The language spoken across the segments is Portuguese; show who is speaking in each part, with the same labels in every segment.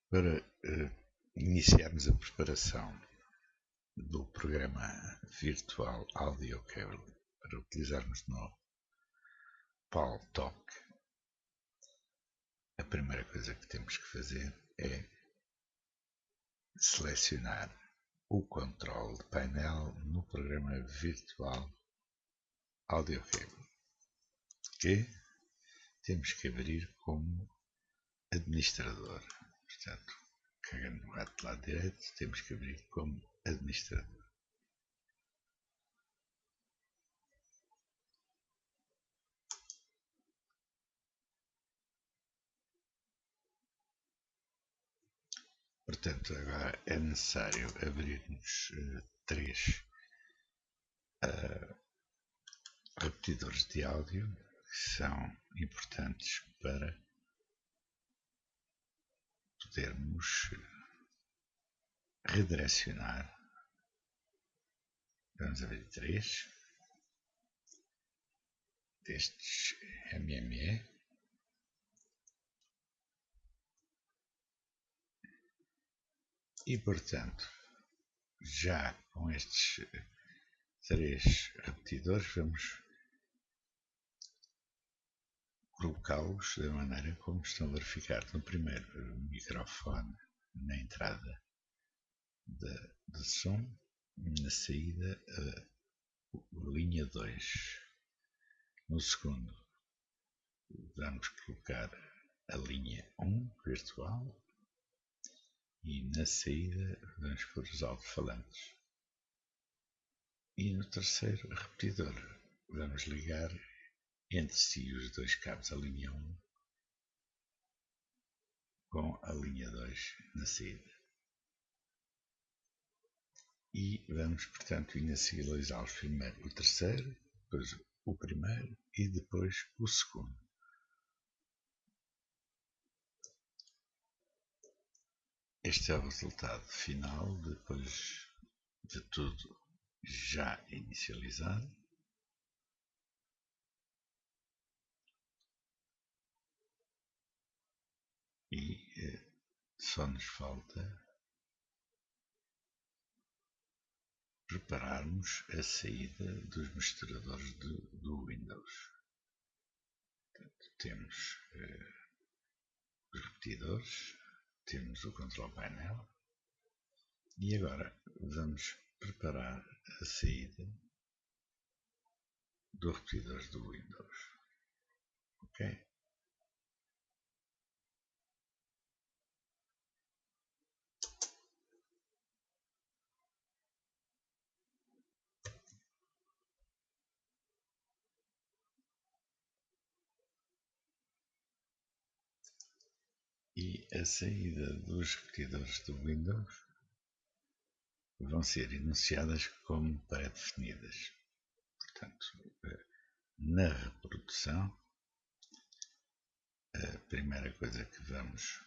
Speaker 1: Para iniciarmos a preparação do programa virtual AudioCable para utilizarmos no Paltalk, a primeira coisa que temos que fazer é selecionar o controle de painel no programa virtual AudioCable, que temos que abrir como administrador. Portanto, carregando no rato do lado direito, temos que abrir como administrador. Portanto, agora é necessário abrirmos três repetidores de áudio que são importantes para podermos redirecionar. Vamos abrir três destes MME. E, portanto, já com estes três repetidores, vamos colocá-los da maneira como estão a verificar. No primeiro, o microfone na entrada de som, na saída, linha 2. No segundo, vamos colocar a linha 1 virtual e na saída vamos pôr os alto-falantes. E no terceiro repetidor, vamos ligar entre si os dois cabos, a linha 1 com a linha 2 na saída. E vamos, portanto, inicializá-los primeiro o terceiro, depois o primeiro e depois o segundo. Este é o resultado final, depois de tudo já inicializado. E só nos falta prepararmos a saída dos misturadores do Windows. Portanto, temos os repetidores, temos o control painel e agora vamos preparar a saída dos repetidores do Windows. Ok? E a saída dos repetidores do Windows vão ser enunciadas como pré-definidas. Portanto, na reprodução, a primeira coisa que vamos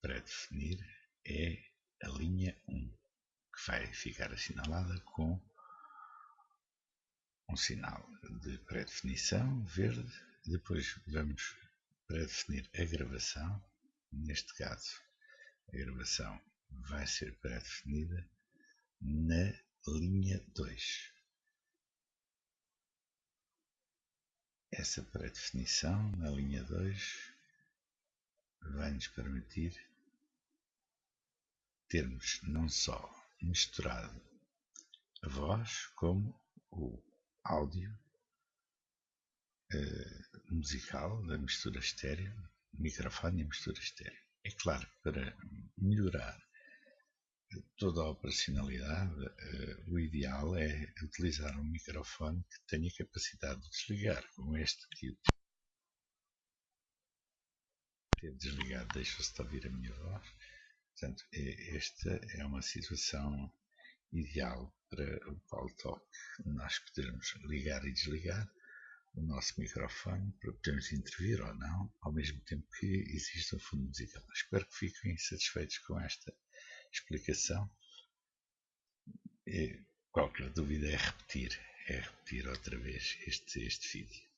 Speaker 1: pré-definir é a linha 1, que vai ficar assinalada com um sinal de pré-definição verde. Depois vamos pré-definir a gravação. Neste caso, a gravação vai ser pré-definida na linha 2. Essa pré-definição na linha 2 vai nos permitir termos não só misturado a voz como o áudio musical da mistura estéreo, microfone e mistura estéreo. É claro, para melhorar toda a operacionalidade, o ideal é utilizar um microfone que tenha capacidade de desligar, como este que teve desligado, deixa-se de ouvir a minha voz. Portanto, esta é uma situação ideal para o Paltalk. Nós podermos ligar e desligar o nosso microfone para podermos intervir ou não, ao mesmo tempo que existe um fundo musical. Espero que fiquem satisfeitos com esta explicação. Qualquer dúvida é repetir outra vez este vídeo.